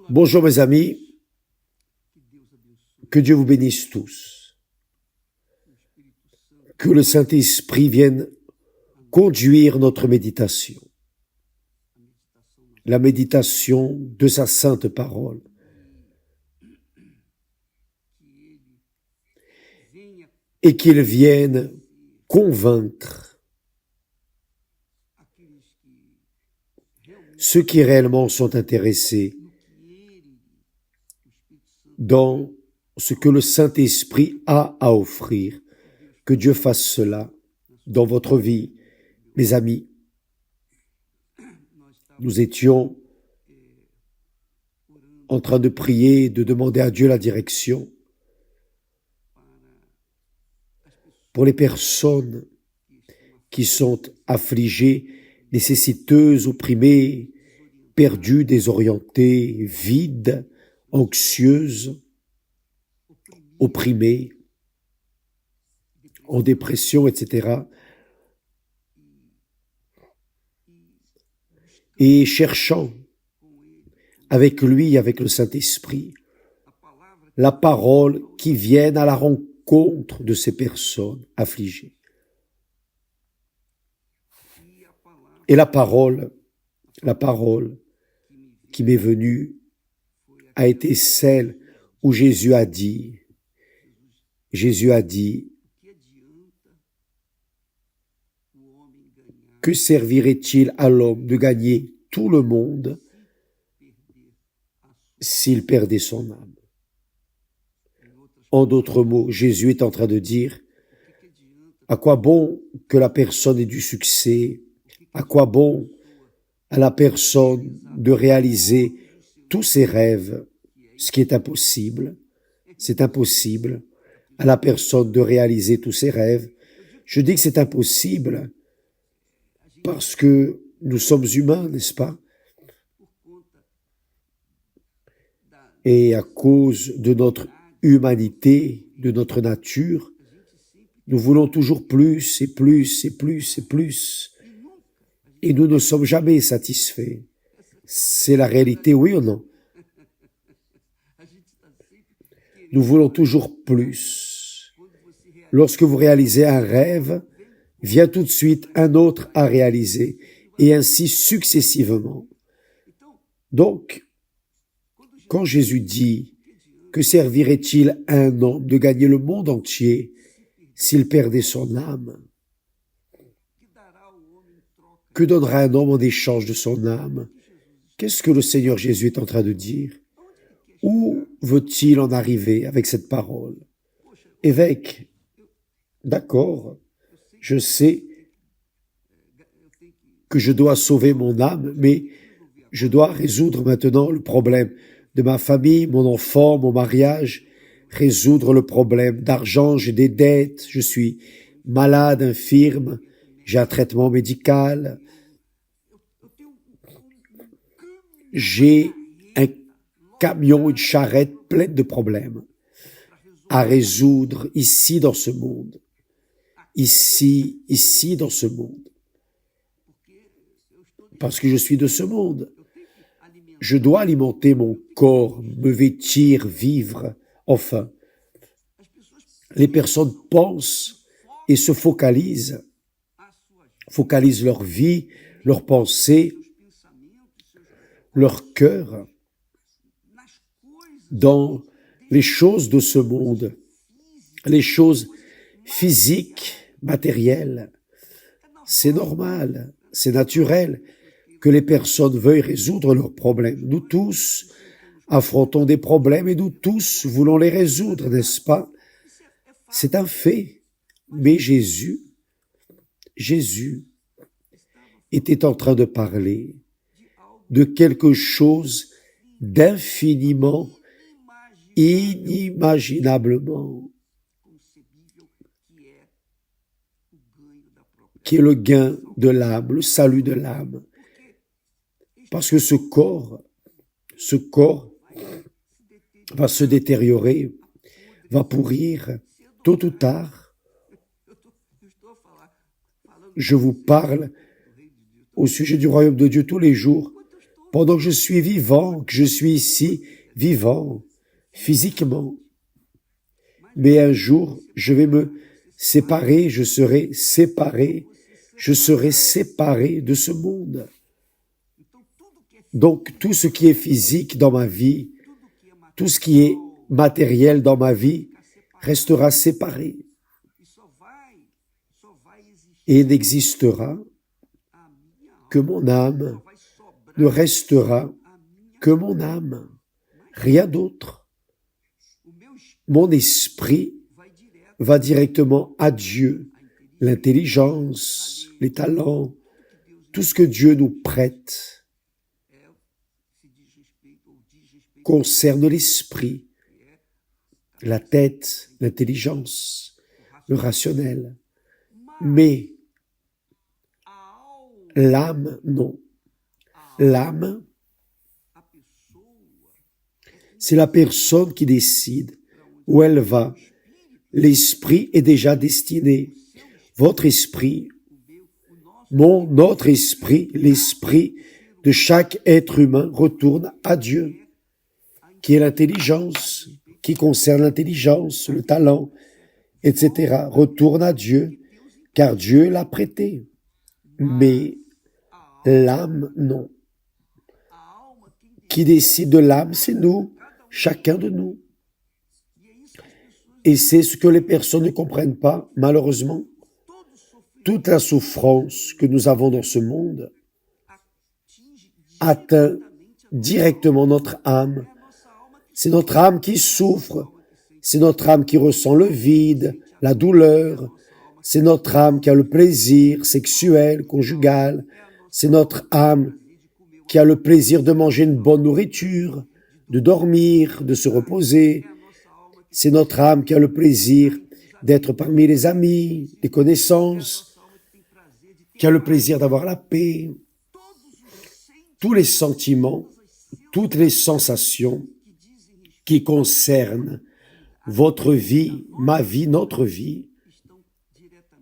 Bonjour mes amis, que Dieu vous bénisse tous. Que le Saint-Esprit vienne conduire notre méditation. La méditation de sa sainte parole. Et qu'il vienne convaincre ceux qui réellement sont intéressés dans ce que le Saint-Esprit a à offrir. Que Dieu fasse cela dans votre vie, mes amis. Nous étions en train de prier, de demander à Dieu la direction pour les personnes qui sont affligées, nécessiteuses, opprimées, perdues, désorientées, vides, anxieuses, opprimées, en dépression, etc. Et cherchant avec lui, avec le Saint-Esprit, la parole qui vienne à la rencontre de ces personnes affligées. Et la parole qui m'est venue a été celle où Jésus a dit, que servirait-il à l'homme de gagner tout le monde s'il perdait son âme? En d'autres mots, Jésus est en train de dire, à quoi bon que la personne ait du succès? À quoi bon à la personne de réaliser tous ses rêves? Ce qui est impossible, c'est impossible à la personne de réaliser tous ses rêves. Je dis que c'est impossible parce que nous sommes humains, n'est-ce pas? Et à cause de notre humanité, de notre nature, nous voulons toujours plus et plus et plus et plus. Et nous ne sommes jamais satisfaits. C'est la réalité, oui ou non? Nous voulons toujours plus. Lorsque vous réalisez un rêve, vient tout de suite un autre à réaliser, et ainsi successivement. Donc, quand Jésus dit « Que servirait-il à un homme de gagner le monde entier s'il perdait son âme ?» Que donnera un homme en échange de son âme? Qu'est-ce que le Seigneur Jésus est en train de dire? Où veut-il en arriver avec cette parole? Évêque, d'accord, je sais que je dois sauver mon âme, mais je dois résoudre maintenant le problème de ma famille, mon enfant, mon mariage, résoudre le problème d'argent, j'ai des dettes, je suis malade, infirme, j'ai un traitement médical, j'ai un camion, une charrette pleine de problèmes à résoudre ici dans ce monde, ici dans ce monde. Parce que je suis de ce monde. Je dois alimenter mon corps, me vêtir, vivre. Enfin, les personnes pensent et se focalisent leur vie, leurs pensées, leur cœur dans les choses de ce monde, les choses physiques, matérielles. C'est normal, c'est naturel que les personnes veuillent résoudre leurs problèmes. Nous tous affrontons des problèmes et nous tous voulons les résoudre, n'est-ce pas? C'est un fait. Mais Jésus était en train de parler de quelque chose d'infiniment, inimaginablement, qui est le gain de l'âme, le salut de l'âme. Parce que ce corps va se détériorer, va pourrir, tôt ou tard. Je vous parle au sujet du royaume de Dieu tous les jours, pendant que je suis vivant, que je suis ici, vivant, physiquement. Mais un jour, je vais me séparer, je serai séparé de ce monde. Donc, tout ce qui est physique dans ma vie, tout ce qui est matériel dans ma vie, restera séparé. Et n'existera que mon âme, ne restera que mon âme, rien d'autre. Mon esprit va directement à Dieu, l'intelligence, les talents, tout ce que Dieu nous prête concerne l'esprit, la tête, l'intelligence, le rationnel. Mais l'âme, non. L'âme, c'est la personne qui décide où elle va. L'esprit est déjà destiné. Votre esprit, notre esprit, l'esprit de chaque être humain retourne à Dieu, qui est l'intelligence, qui concerne l'intelligence, le talent, etc. Retourne à Dieu, car Dieu l'a prêté. Mais l'âme, non. Qui décide de l'âme, c'est nous, chacun de nous. Et c'est ce que les personnes ne comprennent pas, malheureusement. Toute la souffrance que nous avons dans ce monde atteint directement notre âme. C'est notre âme qui souffre, c'est notre âme qui ressent le vide, la douleur, c'est notre âme qui a le plaisir sexuel, conjugal, c'est notre âme qui a le plaisir de manger une bonne nourriture, de dormir, de se reposer. C'est notre âme qui a le plaisir d'être parmi les amis, les connaissances, qui a le plaisir d'avoir la paix. Tous les sentiments, toutes les sensations qui concernent votre vie, ma vie, notre vie,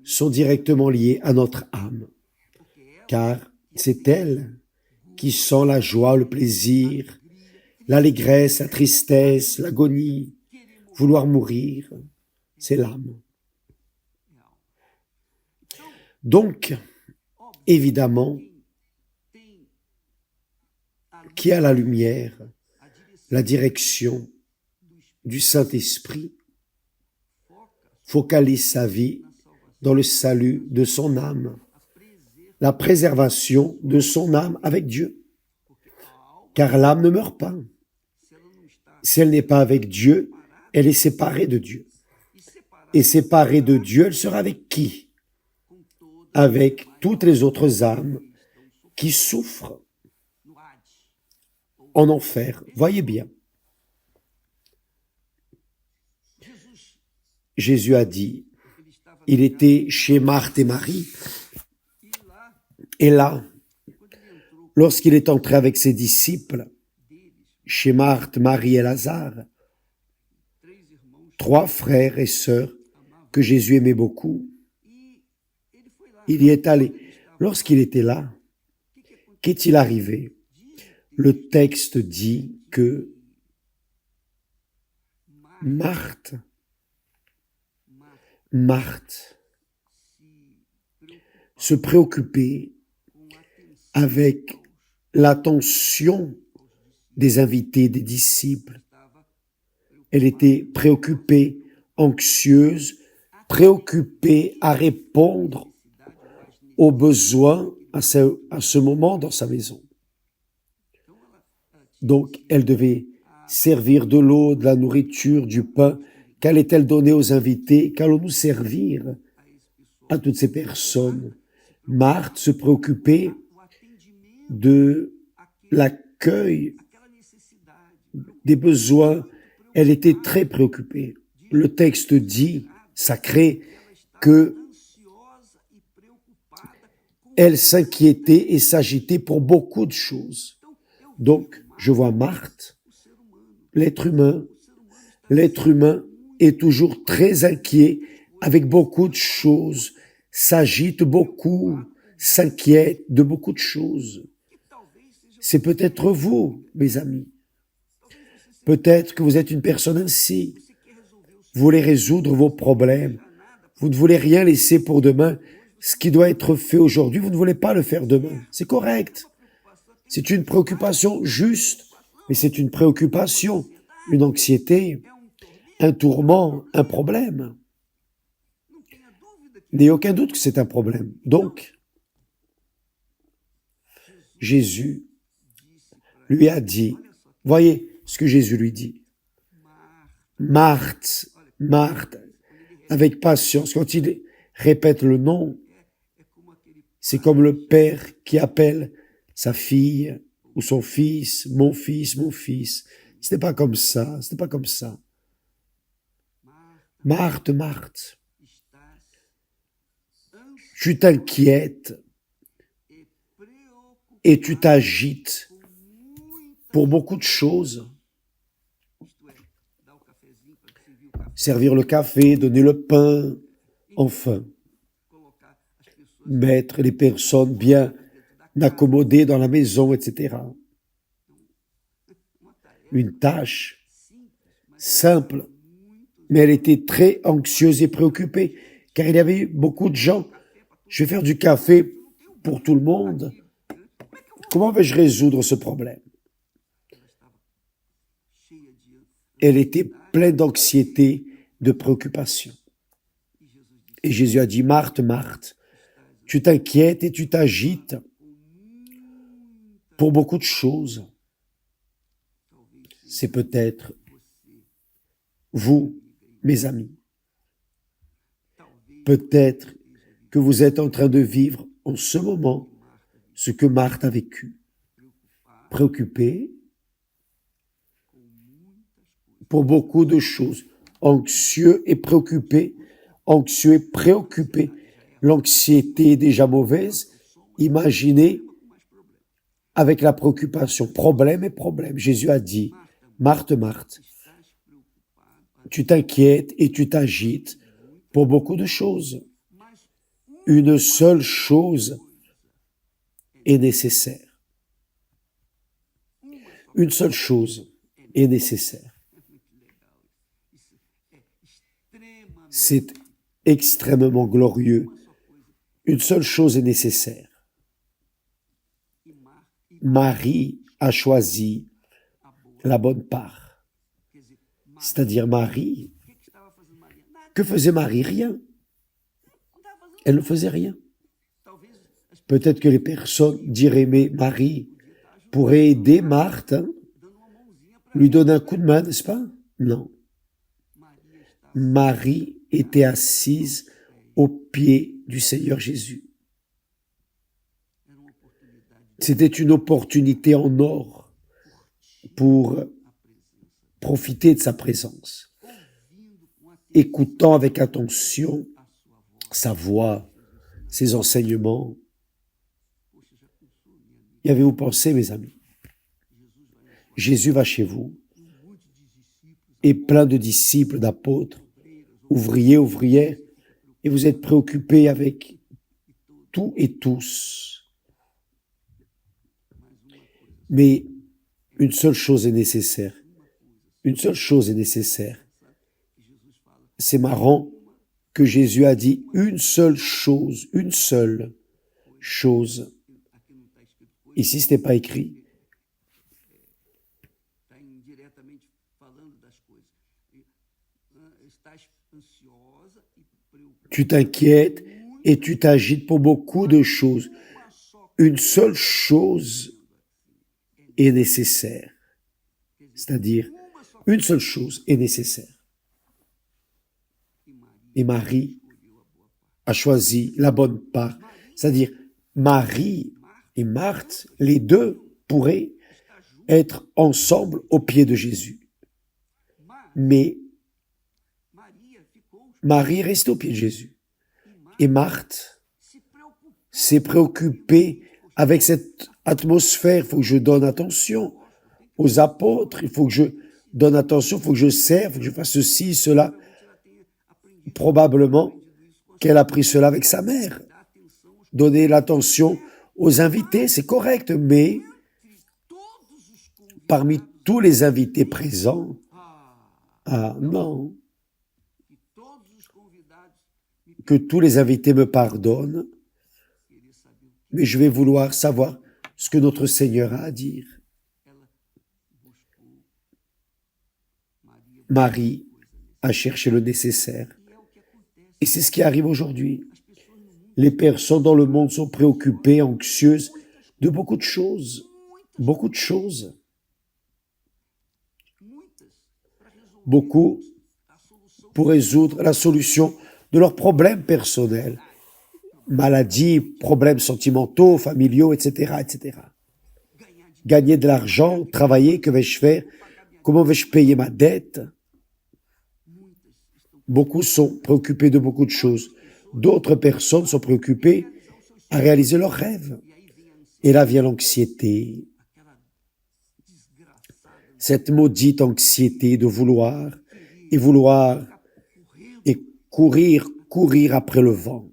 sont directement liées à notre âme, car c'est elle qui sent la joie, le plaisir, l'allégresse, la tristesse, l'agonie, vouloir mourir, c'est l'âme. Donc, évidemment, qui a la lumière, la direction du Saint-Esprit, focalise sa vie dans le salut de son âme, la préservation de son âme avec Dieu. Car l'âme ne meurt pas. Si elle n'est pas avec Dieu, elle est séparée de Dieu. Et séparée de Dieu, elle sera avec qui? Avec toutes les autres âmes qui souffrent en enfer. Voyez bien. Jésus a dit, il était chez Marthe et Marie, et là, lorsqu'il est entré avec ses disciples, chez Marthe, Marie et Lazare, 3 frères et sœurs que Jésus aimait beaucoup, il y est allé. Lorsqu'il était là, qu'est-il arrivé? Le texte dit que Marthe se préoccupait avec l'attention des invités, des disciples. Elle était préoccupée, anxieuse, préoccupée à répondre aux besoins à ce moment dans sa maison. Donc, elle devait servir de l'eau, de la nourriture, du pain. Qu'allait-elle donner aux invités? Qu'allons-nous servir à toutes ces personnes? Marthe se préoccupait de l'accueil des besoins. Elle était très préoccupée. Le texte dit, sacré, que elle s'inquiétait et s'agitait pour beaucoup de choses. Donc, je vois Marthe, l'être humain est toujours très inquiet avec beaucoup de choses, s'agite beaucoup, s'inquiète de beaucoup de choses. C'est peut-être vous, mes amis. Peut-être que vous êtes une personne ainsi. Vous voulez résoudre vos problèmes. Vous ne voulez rien laisser pour demain. Ce qui doit être fait aujourd'hui, vous ne voulez pas le faire demain. C'est correct. C'est une préoccupation juste, mais c'est une préoccupation, une anxiété, un tourment, un problème. N'ayez aucun doute que c'est un problème. Donc, Jésus lui a dit, voyez ce que Jésus lui dit. Marthe, Marthe, avec patience, quand il répète le nom, c'est comme le père qui appelle sa fille ou son fils, mon fils, mon fils. Ce n'est pas comme ça, ce n'est pas comme ça. Marthe, Marthe, tu t'inquiètes et tu t'agites pour beaucoup de choses. Servir le café, donner le pain, enfin, mettre les personnes bien accommodées dans la maison, etc. Une tâche simple, mais elle était très anxieuse et préoccupée, car il y avait beaucoup de gens. Je vais faire du café pour tout le monde. Comment vais-je résoudre ce problème? Elle était pleine d'anxiété, de préoccupation. Et Jésus a dit, Marthe, Marthe, tu t'inquiètes et tu t'agites pour beaucoup de choses. C'est peut-être vous, mes amis. Peut-être que vous êtes en train de vivre en ce moment ce que Marthe a vécu. Préoccupé pour beaucoup de choses, anxieux et préoccupé, anxieux et préoccupé. L'anxiété est déjà mauvaise. Imaginez avec la préoccupation, problème et problème. Jésus a dit, Marthe, Marthe, tu t'inquiètes et tu t'agites pour beaucoup de choses. Une seule chose est nécessaire. Une seule chose est nécessaire. C'est extrêmement glorieux. Une seule chose est nécessaire. Marie a choisi la bonne part. C'est-à-dire Marie. Que faisait Marie? Rien. Elle ne faisait rien. Peut-être que les personnes diraient, mais Marie pourrait aider Marthe, hein, lui donner un coup de main, n'est-ce pas? Non. Marie était assise aux pieds du Seigneur Jésus. C'était une opportunité en or pour profiter de sa présence, écoutant avec attention sa voix, ses enseignements. Y avez-vous pensé, mes amis? Jésus va chez vous et plein de disciples, d'apôtres, ouvriers, ouvrières, et vous êtes préoccupés avec tout et tous. Mais une seule chose est nécessaire. Une seule chose est nécessaire. C'est marrant que Jésus a dit une seule chose, une seule chose. Ici, ce n'est pas écrit. Tu t'inquiètes et tu t'agites pour beaucoup de choses. Une seule chose est nécessaire. C'est-à-dire, une seule chose est nécessaire. Et Marie a choisi la bonne part. C'est-à-dire, Marie et Marthe, les deux pourraient être ensemble aux pieds de Jésus. Mais Marie reste aux pieds de Jésus. Et Marthe s'est préoccupée avec cette atmosphère. Il faut que je donne attention aux apôtres. Il faut que je donne attention, il faut que je serve, il faut que je fasse ceci, cela. Probablement qu'elle a pris cela avec sa mère. Donner l'attention aux invités, c'est correct, mais parmi tous les invités présents, ah non, que tous les invités me pardonnent, mais je vais vouloir savoir ce que notre Seigneur a à dire. Marie a cherché le nécessaire. Et c'est ce qui arrive aujourd'hui. Les personnes dans le monde sont préoccupées, anxieuses de beaucoup de choses. Beaucoup de choses. Beaucoup pour résoudre la solution de leurs problèmes personnels. Maladies, problèmes sentimentaux, familiaux, etc., etc. Gagner de l'argent, travailler, que vais-je faire? Comment vais-je payer ma dette? Beaucoup sont préoccupés de beaucoup de choses. D'autres personnes sont préoccupées à réaliser leurs rêves. Et là vient l'anxiété. Cette maudite anxiété de vouloir et courir après le vent.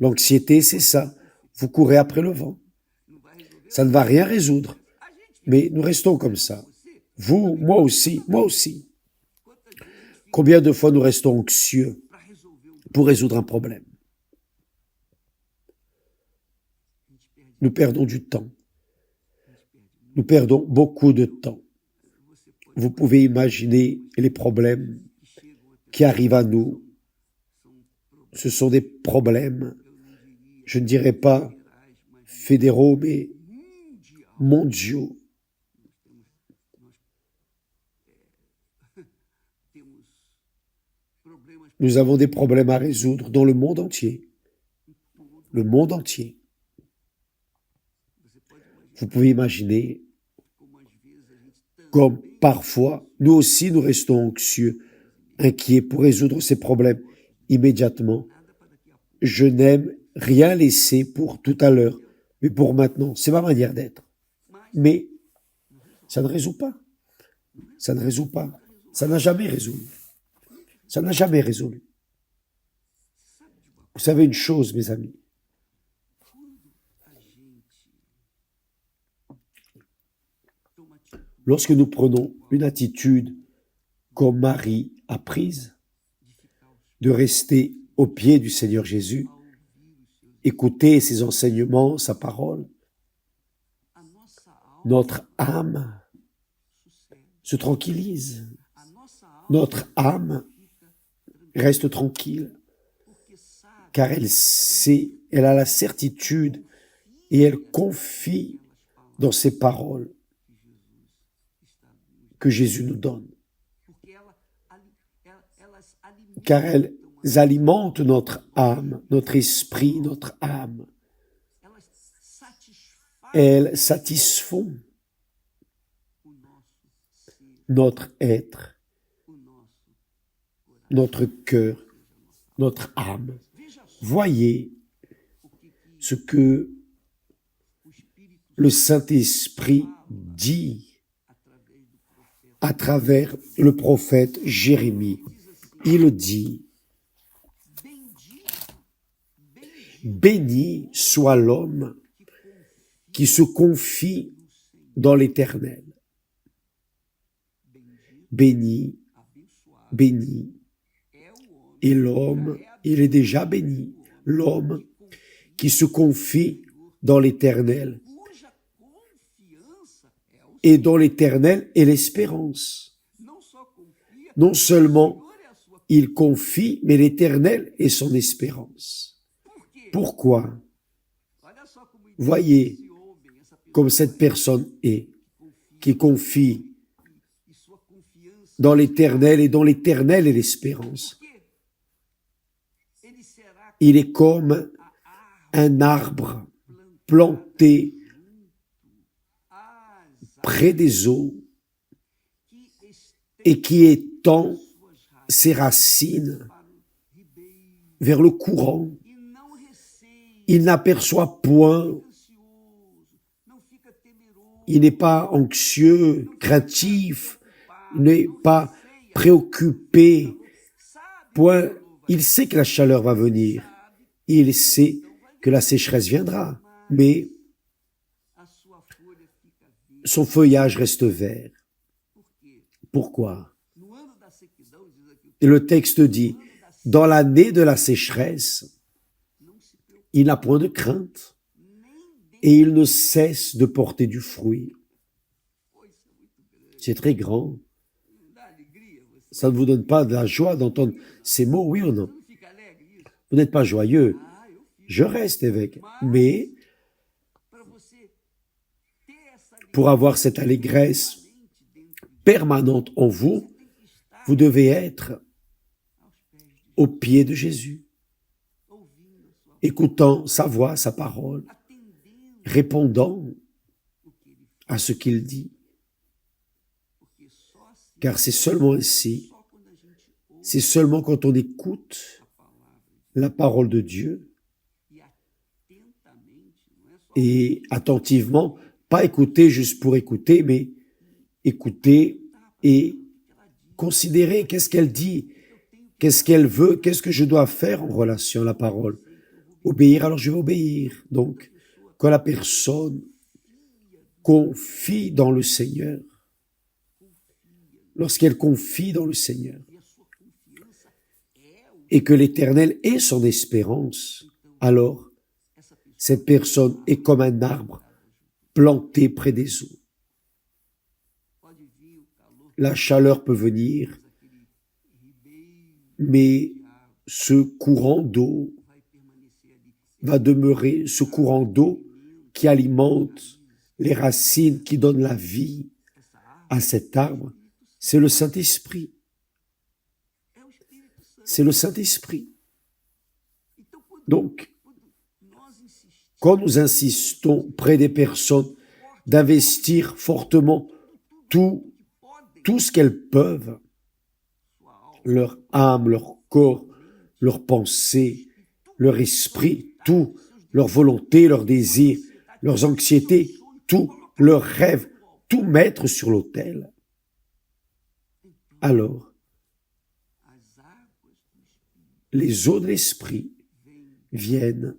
L'anxiété, c'est ça. Vous courez après le vent. Ça ne va rien résoudre. Mais nous restons comme ça. Vous, moi aussi. Combien de fois nous restons anxieux pour résoudre un problème? Nous perdons du temps. Nous perdons beaucoup de temps. Vous pouvez imaginer les problèmes qui arrivent à nous. Ce sont des problèmes, je ne dirais pas fédéraux, mais mondiaux. Nous avons des problèmes à résoudre dans le monde entier. Le monde entier. Vous pouvez imaginer comme parfois, nous aussi, nous restons anxieux, inquiets pour résoudre ces problèmes immédiatement. Je n'aime rien laisser pour tout à l'heure, mais pour maintenant. C'est ma manière d'être. Mais ça ne résout pas. Ça ne résout pas. Ça n'a jamais résolu. Ça n'a jamais résolu. Vous savez une chose, mes amis. Lorsque nous prenons une attitude comme Marie a prise, de rester au pied du Seigneur Jésus, écouter ses enseignements, sa parole, notre âme se tranquillise. Notre âme reste tranquille, car elle sait, elle a la certitude et elle confie dans ses paroles que Jésus nous donne. Car elles alimentent notre âme, notre esprit, notre âme. Elles satisfont notre être, notre cœur, notre âme. Voyez ce que le Saint-Esprit dit à travers le prophète Jérémie. Il dit: béni soit l'homme qui se confie dans l'Éternel. Béni, béni. Et l'homme, il est déjà béni. L'homme qui se confie dans l'Éternel. Et dans l'Éternel est l'espérance. Non seulement il confie, mais l'Éternel est son espérance. Pourquoi? Voyez comme cette personne est, qui confie dans l'Éternel et dans l'Éternel est l'espérance. Il est comme un arbre planté près des eaux et qui étend ses racines vers le courant. Il n'aperçoit point, il n'est pas anxieux, craintif, il n'est pas préoccupé, point. Il sait que la chaleur va venir, il sait que la sécheresse viendra, mais son feuillage reste vert. Pourquoi? Et le texte dit, dans l'année de la sécheresse, il n'a point de crainte et il ne cesse de porter du fruit. C'est très grand. Ça ne vous donne pas de la joie d'entendre ces mots, oui ou non? Vous n'êtes pas joyeux. Je reste évêque. Mais pour avoir cette allégresse permanente en vous, vous devez être au pied de Jésus, écoutant sa voix, sa parole, répondant à ce qu'il dit. Car c'est seulement ainsi, c'est seulement quand on écoute la parole de Dieu et attentivement, pas écouter juste pour écouter, mais écouter et considérer qu'est-ce qu'elle dit, qu'est-ce qu'elle veut, qu'est-ce que je dois faire en relation à la parole. Obéir, alors je vais obéir. Donc, quand la personne confie dans le Seigneur, lorsqu'elle confie dans le Seigneur, et que l'Éternel est son espérance, alors cette personne est comme un arbre planté près des eaux. La chaleur peut venir, mais ce courant d'eau va demeurer, ce courant d'eau qui alimente les racines, qui donnent la vie à cet arbre, c'est le Saint-Esprit. C'est le Saint-Esprit. Donc, quand nous insistons près des personnes d'investir fortement tout ce qu'elles peuvent, leur âme, leur corps, leur pensée, leur esprit, tout, leur volonté, leurs désirs, leurs anxiétés, tout, leurs rêves, tout mettre sur l'autel, alors les eaux de l'esprit viennent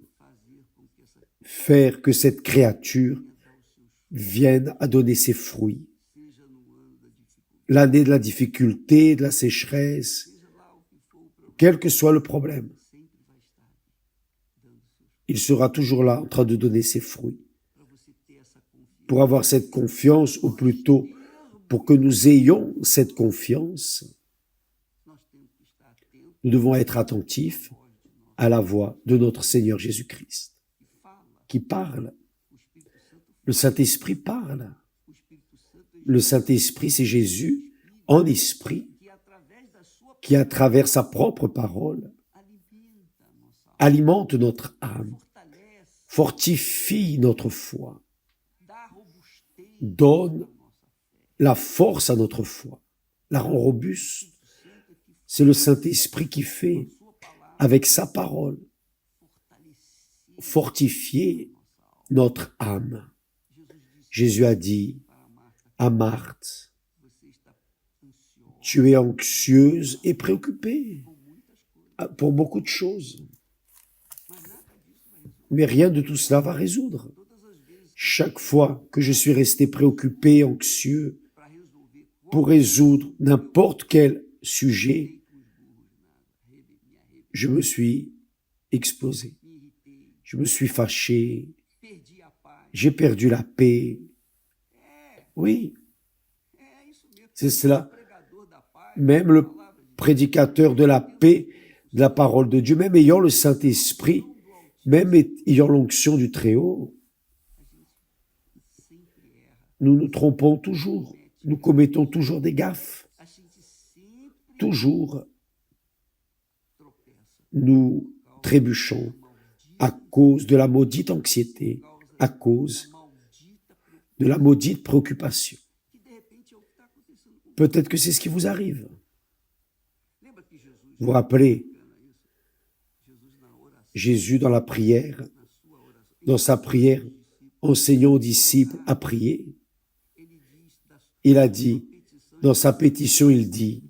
faire que cette créature vienne à donner ses fruits. L'année de la difficulté, de la sécheresse, quel que soit le problème, il sera toujours là en train de donner ses fruits. Pour avoir cette confiance, ou plutôt pour que nous ayons cette confiance, nous devons être attentifs à la voix de notre Seigneur Jésus-Christ, qui parle. Le Saint-Esprit parle. Le Saint-Esprit, c'est Jésus en esprit, qui, à travers sa propre parole, alimente notre âme, fortifie notre foi, donne la force à notre foi, la rend robuste. C'est le Saint-Esprit qui fait, avec sa parole, fortifier notre âme. Jésus a dit à Marthe, tu es anxieuse et préoccupée pour beaucoup de choses. Mais rien de tout cela va résoudre. Chaque fois que je suis resté préoccupé, anxieux, pour résoudre n'importe quel sujet, je me suis explosé. Je me suis fâché. J'ai perdu la paix. Oui, c'est cela. Même le prédicateur de la paix, de la parole de Dieu, même ayant le Saint-Esprit, même ayant l'onction du Très-Haut, nous nous trompons toujours. Nous commettons toujours des gaffes. Toujours, nous trébuchons à cause de la maudite anxiété, à cause de la maudite préoccupation. Peut-être que c'est ce qui vous arrive. Vous vous rappelez, Jésus dans la prière, dans sa prière, enseignant aux disciples à prier, il a dit, dans sa pétition, il dit,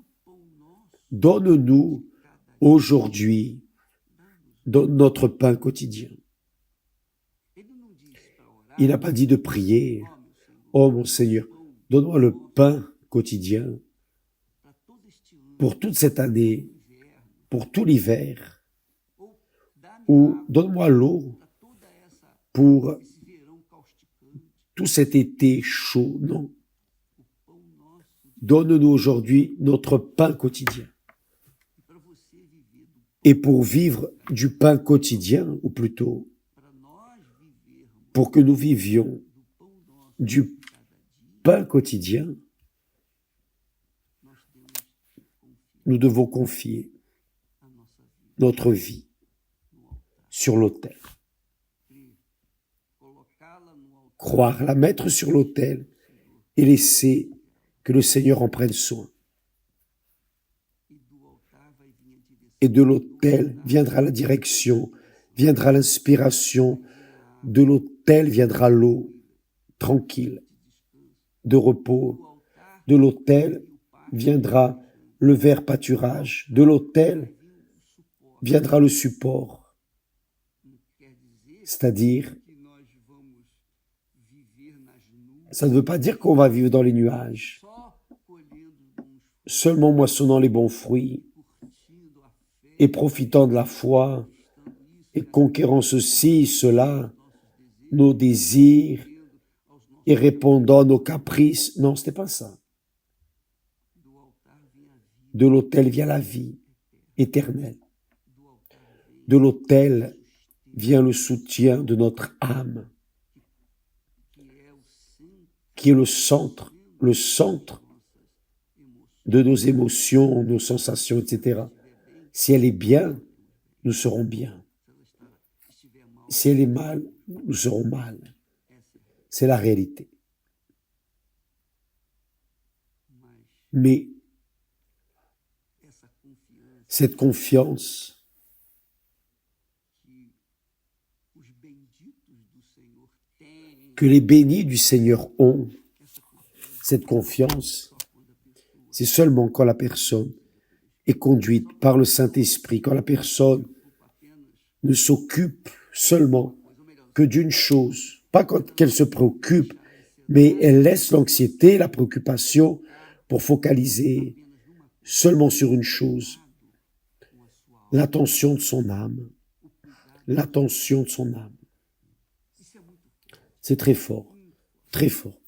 « Donne-nous aujourd'hui notre pain quotidien. » Il n'a pas dit de prier, Oh mon Seigneur, donne-moi le pain quotidien pour toute cette année, pour tout l'hiver, ou donne-moi l'eau pour tout cet été chaud. Non. Donne-nous aujourd'hui notre pain quotidien. Et pour vivre du pain quotidien, ou plutôt, pour que nous vivions du pain quotidien, nous devons confier notre vie sur l'autel. Croire, la mettre sur l'autel et laisser que le Seigneur en prenne soin. Et de l'autel viendra la direction, viendra l'inspiration, de l'autel viendra l'eau tranquille, de repos, de l'autel viendra le vert pâturage, de l'autel viendra le support, c'est-à-dire, ça ne veut pas dire qu'on va vivre dans les nuages, seulement moissonnant les bons fruits et profitant de la foi et conquérant ceci, cela, nos désirs et répondant à nos caprices. Non, ce n'est pas ça. De l'autel vient la vie éternelle. De l'autel vient le soutien de notre âme, qui est le centre de nos émotions, nos sensations, etc. Si elle est bien, nous serons bien. Si elle est mal, nous serons mal. C'est la réalité. Mais cette confiance que les bénis du Seigneur ont, cette confiance, c'est seulement quand la personne est conduite par le Saint-Esprit, quand la personne ne s'occupe seulement que d'une chose, pas quand qu'elle se préoccupe, mais elle laisse l'anxiété, la préoccupation pour focaliser seulement sur une chose, l'attention de son âme, l'attention de son âme. C'est très fort, très fort.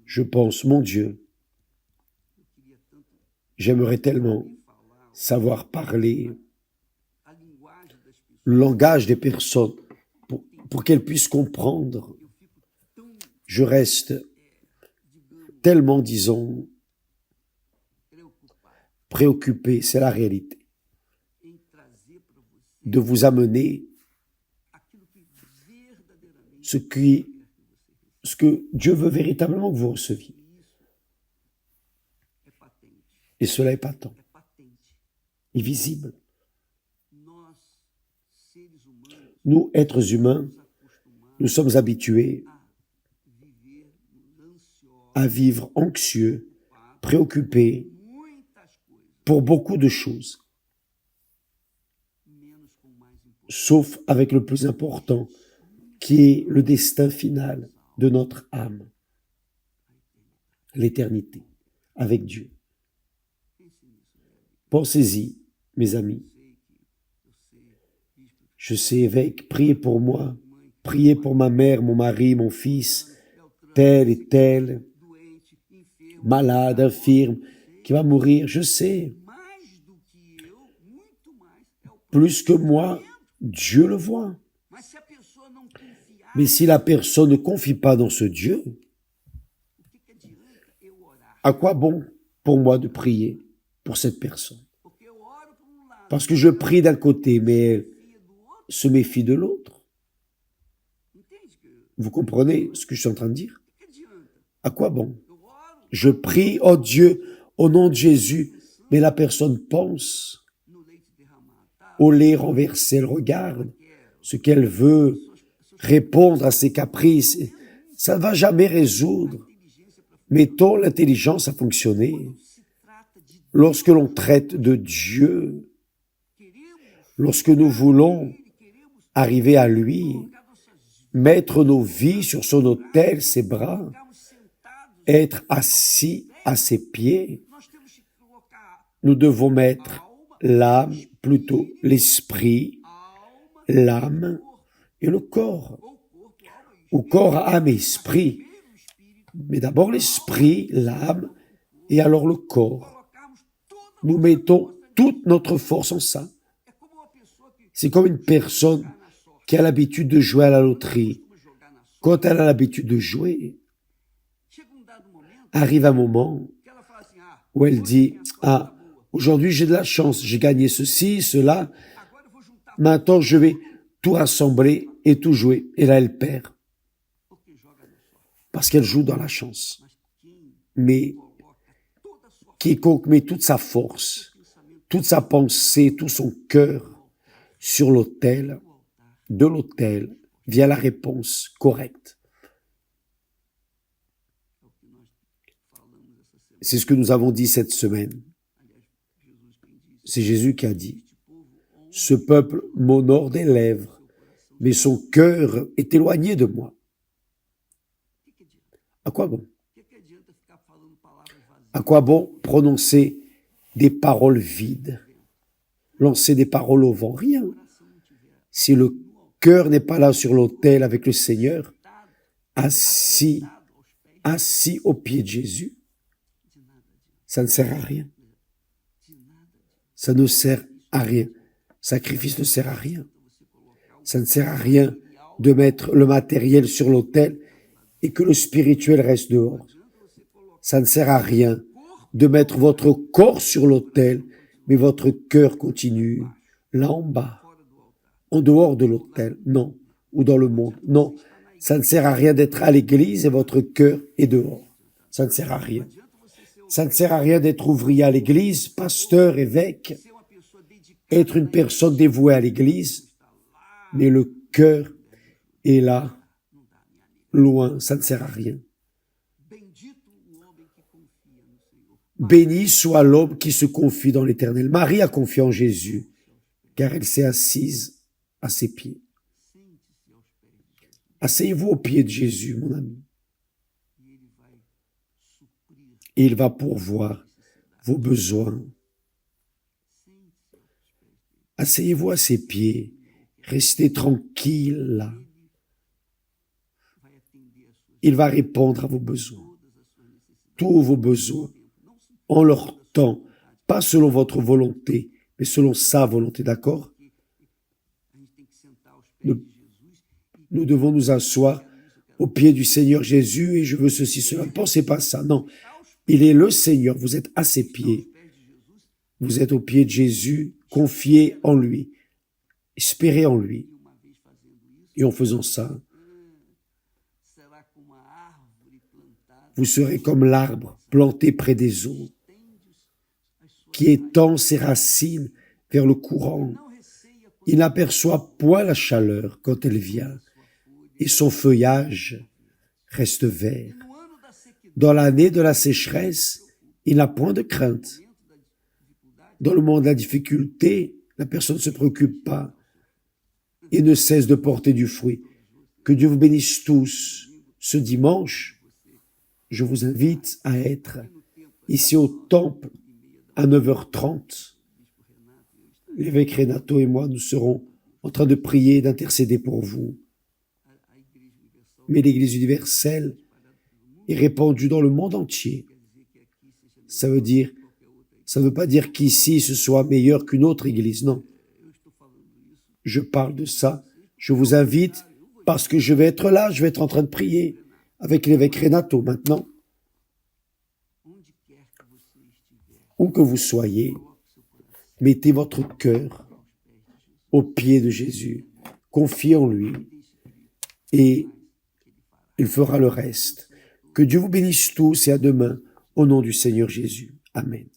Je pense, mon Dieu, j'aimerais tellement savoir parler le langage des personnes pour qu'elles puissent comprendre. Je reste tellement, disons, préoccupé, c'est la réalité, de vous amener ce que Dieu veut véritablement que vous receviez. Et cela est patent, est visible. Nous, êtres humains, nous sommes habitués à vivre anxieux, préoccupés pour beaucoup de choses, sauf avec le plus important, qui est le destin final de notre âme, l'éternité, avec Dieu. Pensez-y, mes amis. Je sais, évêque, priez pour moi, priez pour ma mère, mon mari, mon fils, tel et tel, malade, infirme, qui va mourir, je sais. Plus que moi, Dieu le voit. Mais si la personne ne confie pas dans ce Dieu, à quoi bon pour moi de prier pour cette personne? Parce que je prie d'un côté, mais elle se méfie de l'autre. Vous comprenez ce que je suis en train de dire? À quoi bon? Je prie, oh Dieu, au nom de Jésus, mais la personne pense au lait renversé, elle regarde ce qu'elle veut, répondre à ses caprices. Ça ne va jamais résoudre. Mettons l'intelligence à fonctionner. Lorsque l'on traite de Dieu, lorsque nous voulons arriver à lui, mettre nos vies sur son autel, ses bras, être assis à ses pieds, nous devons mettre l'âme, plutôt l'esprit, l'âme et le corps. Ou corps, âme et esprit. Mais d'abord l'esprit, l'âme et alors le corps. Nous mettons toute notre force en ça. C'est comme une personne qui a l'habitude de jouer à la loterie. Quand elle a l'habitude de jouer, arrive un moment où elle dit « Ah, aujourd'hui j'ai de la chance, j'ai gagné ceci, cela, maintenant je vais tout rassembler et tout jouer. » Et là elle perd. Parce qu'elle joue dans la chance. Mais quiconque met toute sa force, toute sa pensée, tout son cœur sur l'autel, de l'autel vient la réponse correcte. C'est ce que nous avons dit cette semaine. C'est Jésus qui a dit, « Ce peuple m'honore des lèvres, mais son cœur est éloigné de moi. » À quoi bon? À quoi bon prononcer des paroles vides, lancer des paroles au vent? Rien. Si le cœur n'est pas là sur l'autel avec le Seigneur, assis au pied de Jésus, ça ne sert à rien. Ça ne sert à rien. Sacrifice ne sert à rien. Ça ne sert à rien de mettre le matériel sur l'autel et que le spirituel reste dehors. Ça ne sert à rien de mettre votre corps sur l'autel, mais votre cœur continue là en bas, en dehors de l'autel, non, ou dans le monde, non. Ça ne sert à rien d'être à l'église et votre cœur est dehors. Ça ne sert à rien. Ça ne sert à rien d'être ouvrier à l'église, pasteur, évêque, être une personne dévouée à l'église, mais le cœur est là, loin, ça ne sert à rien. Béni soit l'homme qui se confie dans l'Éternel. Marie a confié en Jésus, car elle s'est assise à ses pieds. Asseyez-vous au pied de Jésus, mon ami. Et il va pourvoir vos besoins. Asseyez-vous à ses pieds. Restez tranquille là. Il va répondre à vos besoins. Tous vos besoins. En leur temps. Pas selon votre volonté, mais selon sa volonté, d'accord? Nous devons nous asseoir au pied du Seigneur Jésus et je veux ceci, cela. Ne pensez pas ça, non. Il est le Seigneur, vous êtes à ses pieds. Vous êtes au pied de Jésus, confiez en lui, espérez en lui. Et en faisant ça, vous serez comme l'arbre planté près des eaux, qui étend ses racines vers le courant. Il n'aperçoit point la chaleur quand elle vient, et son feuillage reste vert. Dans l'année de la sécheresse, il n'a point de crainte. Dans le monde de la difficulté, la personne ne se préoccupe pas et ne cesse de porter du fruit. Que Dieu vous bénisse tous. Ce dimanche, je vous invite à être ici au temple à 9h30. L'évêque Renato et moi, nous serons en train de prier et d'intercéder pour vous. Mais l'Église universelle est répandue dans le monde entier. Ça ne veut pas dire qu'ici ce soit meilleur qu'une autre église, non. Je parle de ça. Je vous invite parce que je vais être là, je vais être en train de prier avec l'évêque Renato maintenant. Où que vous soyez, mettez votre cœur au pied de Jésus. Confiez en lui et il fera le reste. Que Dieu vous bénisse tous et à demain au nom du Seigneur Jésus. Amen.